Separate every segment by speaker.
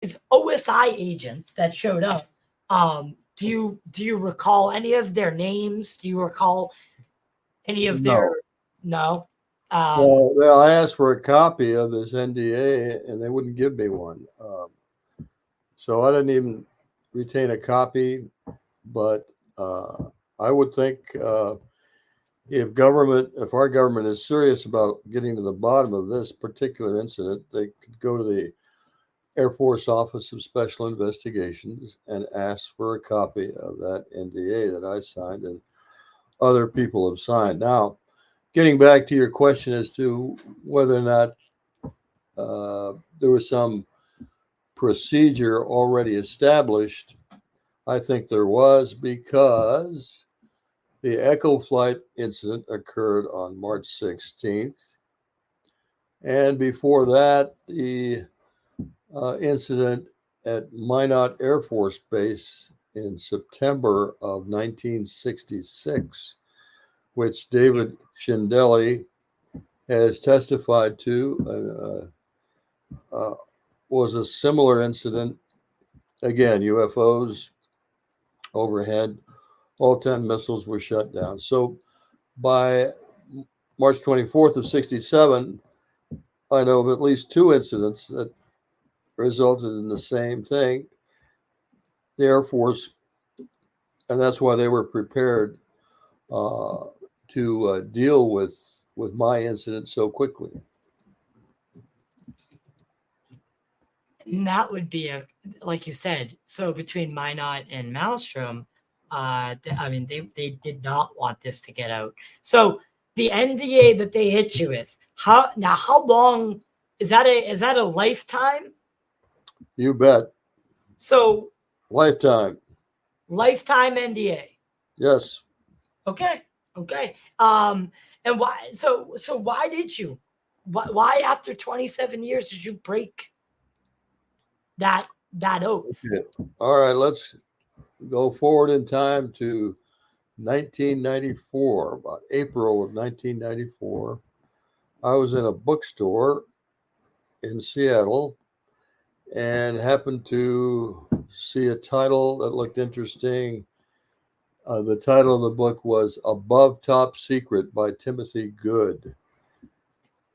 Speaker 1: OSI agents that showed up. Do you recall any of their names? Do you recall any of their?
Speaker 2: No.
Speaker 1: No.
Speaker 2: Well, I asked for a copy of this NDA, and they wouldn't give me one. So I didn't even retain a copy. But I would think if our government is serious about getting to the bottom of this particular incident, they could go to the Air Force Office of Special Investigations and ask for a copy of that NDA that I signed and other people have signed. Now, getting back to your question as to whether or not there was some procedure already established, I think there was, because the Echo flight incident occurred on March 16th. And before that, the incident at Minot Air Force Base in September of 1966, which David Schindele has testified to, was a similar incident. Again, UFOs overhead, all 10 missiles were shut down. So by March 24th of 67, I know of at least two incidents that resulted in the same thing. The Air Force, and that's why they were prepared to deal with my incident so quickly.
Speaker 1: And that would be like you said. So between Minot and Maelstrom, I mean, they did not want this to get out. So the NDA that they hit you with, how long is that? Is that a lifetime?
Speaker 2: You bet.
Speaker 1: So
Speaker 2: Lifetime.
Speaker 1: lifetime NDA.
Speaker 2: Yes.
Speaker 1: Okay. Okay. And why? So why did you? Why after 27 years did you break that oath?
Speaker 2: Okay. All right. Let's go forward in time to 1994, about April of 1994. I was in a bookstore in Seattle and happened to see a title that looked interesting. The title of the book was Above Top Secret by Timothy Good.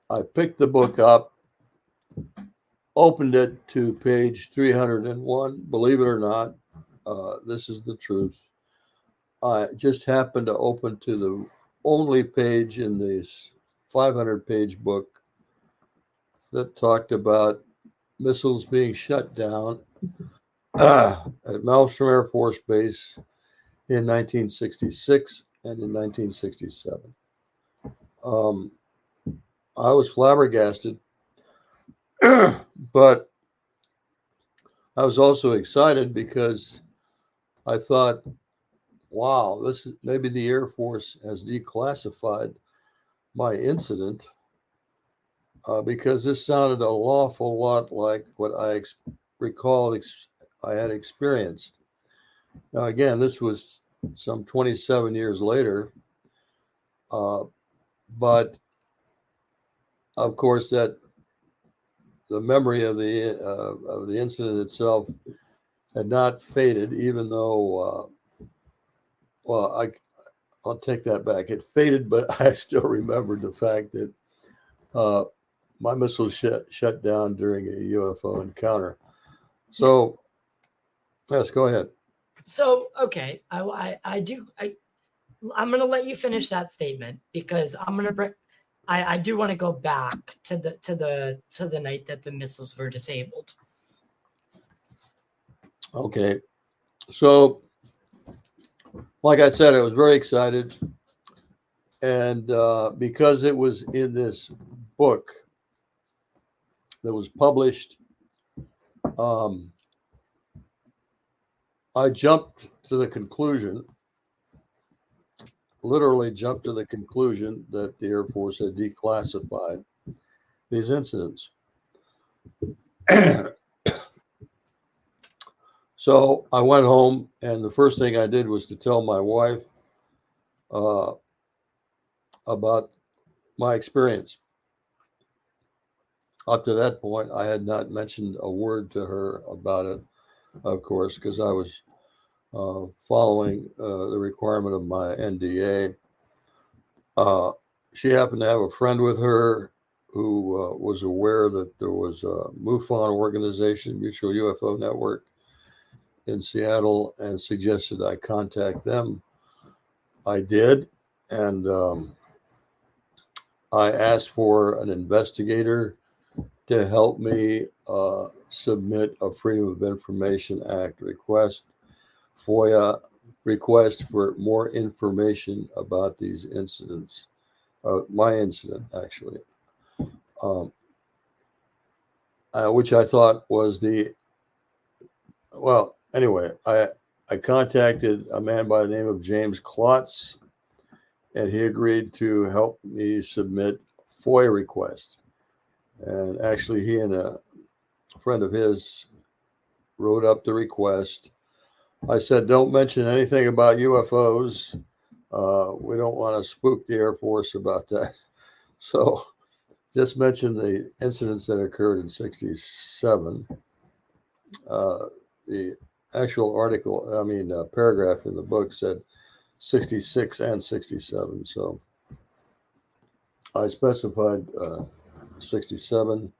Speaker 2: I picked the book up, opened it to page 301. Believe it or not, this is the truth. I just happened to open to the only page in this 500-page book that talked about missiles being shut down at Maelstrom Air Force Base in 1966 and in 1967. I was flabbergasted, but I was also excited because I thought, wow, this is maybe the Air Force has declassified my incident because this sounded an awful lot like what I recalled I had experienced. Now, again, this was some 27 years later, but of course, that the memory of the incident itself had not faded, even though, I'll take that back. It faded, but I still remembered the fact that my missile shut down during a UFO encounter. So, yes, go ahead.
Speaker 1: So okay, I'm gonna let you finish that statement because I'm gonna bring. I do want to go back to the night that the missiles were disabled.
Speaker 2: Okay. So, like I said, I was very excited. And because it was in this book that was published, um, I jumped to the conclusion, literally jumped to the conclusion that the Air Force had declassified these incidents. So I went home, and the first thing I did was to tell my wife about my experience. Up to that point, I had not mentioned a word to her about it, of course, because I was following the requirement of my NDA. She happened to have a friend with her who was aware that there was a MUFON organization, Mutual UFO Network, in Seattle, and suggested I contact them. I did, and I asked for an investigator to help me submit a Freedom of Information Act request, FOIA request for more information about these incidents. My incident, actually, um, which I thought was well, anyway, I contacted a man by the name of James Klotz, and he agreed to help me submit FOIA request. And actually, he and a friend of his wrote up the request. I said, don't mention anything about UFOs. We don't want to spook the Air Force about that. So just mention the incidents that occurred in 67. The actual article, paragraph in the book said 66 and 67. So I specified 67.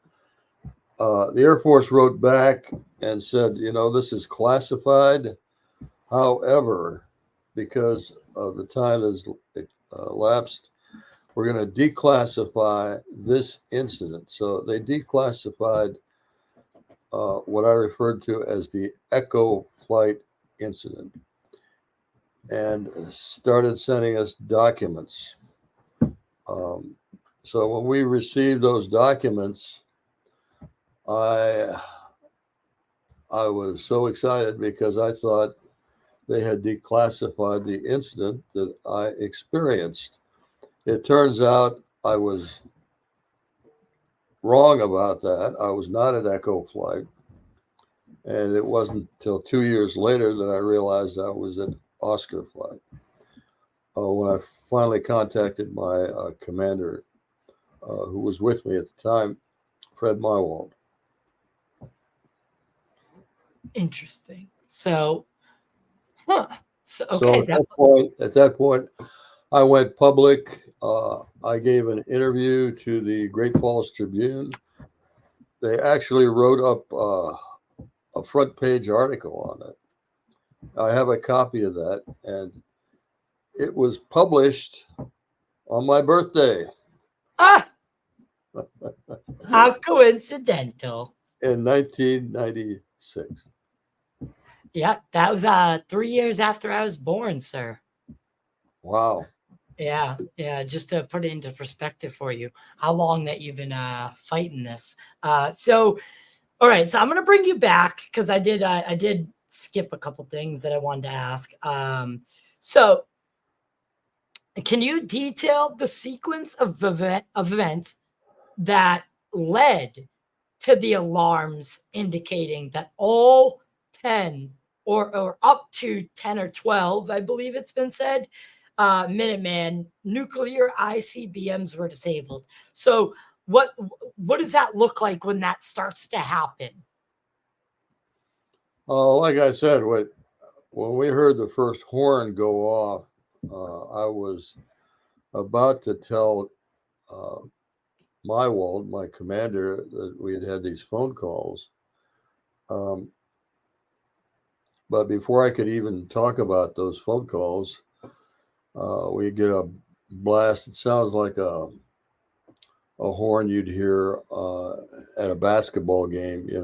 Speaker 2: The Air Force wrote back and said, this is classified. However, because of the time that's elapsed, we're going to declassify this incident. So they declassified what I referred to as the Echo flight incident and started sending us documents. So when we received those documents, I was so excited because I thought they had declassified the incident that I experienced. It turns out I was wrong about that. I was not at Echo Flight. And it wasn't until 2 years later that I realized I was at Oscar Flight. When I finally contacted my commander, who was with me at the time, Fred Mywald.
Speaker 1: Interesting. So, So
Speaker 2: So
Speaker 1: okay,
Speaker 2: at that point, I went public. I gave an interview to the Great Falls Tribune. They actually wrote up a front page article on it. I have a copy of that, and it was published on my birthday
Speaker 1: ah, how coincidental.
Speaker 2: in 1996.
Speaker 1: Yeah, that was 3 years after I was born, sir.
Speaker 2: Wow.
Speaker 1: Yeah, just to put it into perspective for you, how long that you've been fighting this. So all right, so I'm gonna bring you back because I did skip a couple things that I wanted to ask. So can you detail the sequence of events that led to the alarms indicating that all 10 or up to 10 or 12, I believe it's been said, Minuteman nuclear ICBMs were disabled. So what does that look like when that starts to happen?
Speaker 2: Like I said, when we heard the first horn go off, I was about to tell Mywald, my commander, that we had these phone calls. But before I could even talk about those phone calls, we get a blast. It sounds like a horn you'd hear at a basketball game, at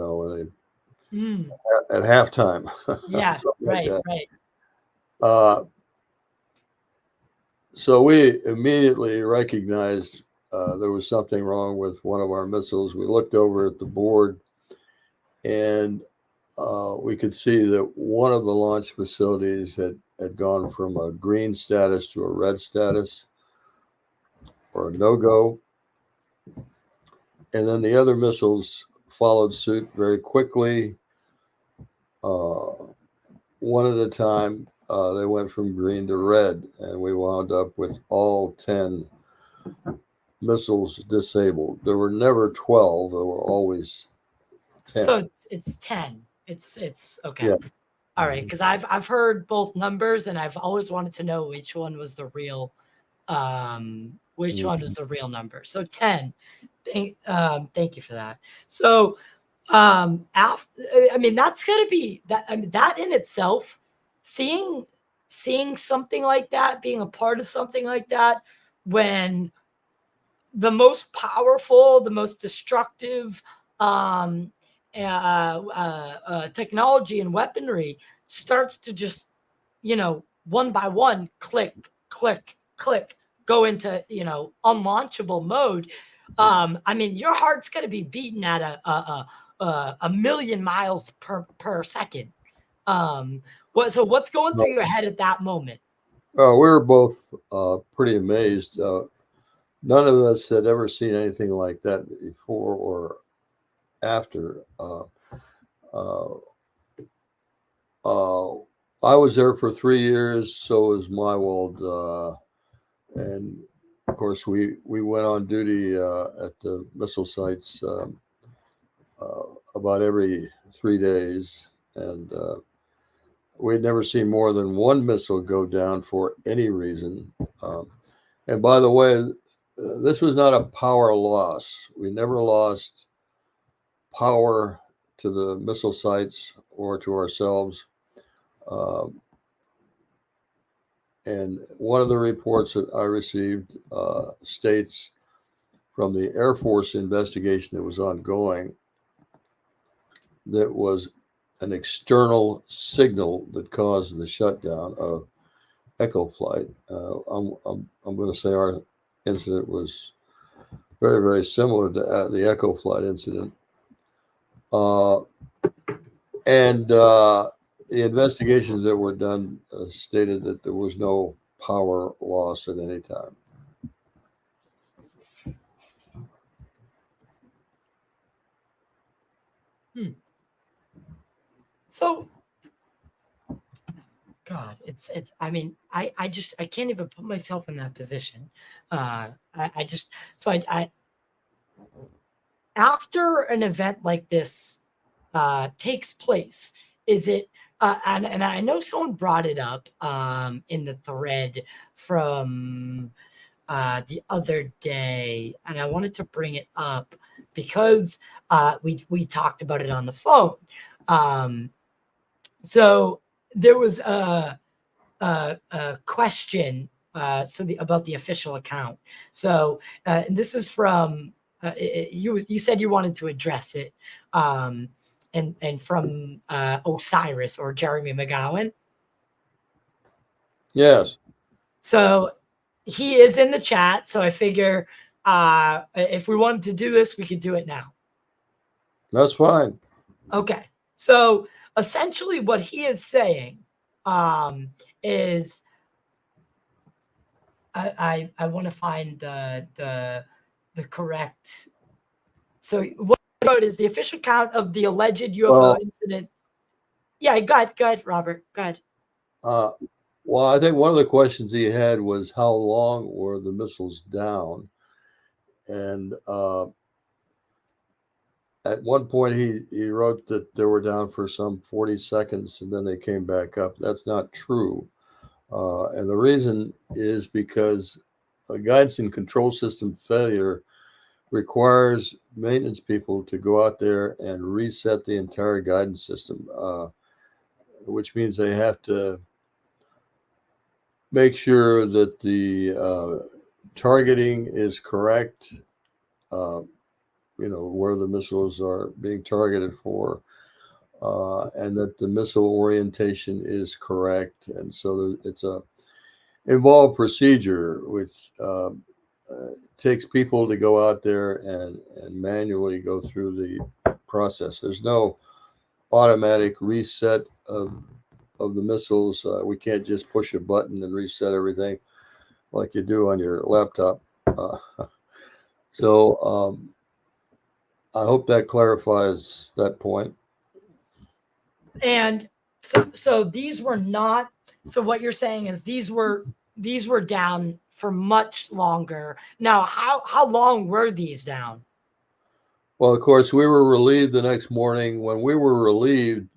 Speaker 2: halftime.
Speaker 1: Yeah,
Speaker 2: Something like
Speaker 1: right,
Speaker 2: that.
Speaker 1: right.
Speaker 2: So we immediately recognized there was something wrong with one of our missiles. We looked over at the board, and we could see that one of the launch facilities had gone from a green status to a red status, or a no-go. And then the other missiles followed suit very quickly. One at a time, they went from green to red, and we wound up with all 10 missiles disabled. There were never 12. There were always 10.
Speaker 1: So it's 10. It's okay.
Speaker 2: Yeah.
Speaker 1: All right, because I've heard both numbers, and I've always wanted to know which one was the real which one was the real number. So 10. Thank you for that. So after, I mean, that's gonna be that. I mean, that in itself, seeing something like that, being a part of something like that, when the most powerful, the most destructive technology and weaponry starts to just, one by one, click, click, click, go into, unlaunchable mode. I mean, your heart's going to be beating at a million miles per second. So what's going through your head at that moment?
Speaker 2: We were both pretty amazed. None of us had ever seen anything like that before or after. Uh, I was there for 3 years. So was Mywald, and of course we went on duty at the missile sites about every 3 days, and we'd never seen more than one missile go down for any reason. And by the way, this was not a power loss. We never lost power to the missile sites or to ourselves. And one of the reports that I received states from the Air Force investigation that was ongoing that was an external signal that caused the shutdown of Echo Flight. I'm going to say our incident was very, very similar to the Echo Flight incident. And the investigations that were done stated that there was no power loss at any time.
Speaker 1: So, God, I mean, I can't even put myself in that position. After an event like this takes place, is it, and I know someone brought it up in the thread from the other day, and I wanted to bring it up because we talked about it on the phone. So there was a question about the official account. So and this is from you said you wanted to address it, and from Osiris or Jeremy McGowan.
Speaker 2: Yes.
Speaker 1: So he is in the chat. So I figure if we wanted to do this, we could do it now.
Speaker 2: That's fine.
Speaker 1: Okay. So essentially what he is saying is I want to find the correct. So what it is the official count of the alleged UFO incident. Yeah, go ahead, Robert. Go ahead.
Speaker 2: Well, I think one of the questions he had was how long were the missiles down, and at one point he wrote that they were down for some 40 seconds and then they came back up. That's not true. And the reason is because a guidance and control system failure requires maintenance people to go out there and reset the entire guidance system, which means they have to make sure that the targeting is correct, where the missiles are being targeted for, and that the missile orientation is correct. And so it's a involved procedure, which takes people to go out there and manually go through the process. There's no automatic reset of the missiles. We can't just push a button and reset everything like you do on your laptop. So I hope that clarifies that point.
Speaker 1: And so these were not. So what you're saying is these were down for much longer. Now, how long were these down?
Speaker 2: Well, of course, we were relieved the next morning. When we were relieved,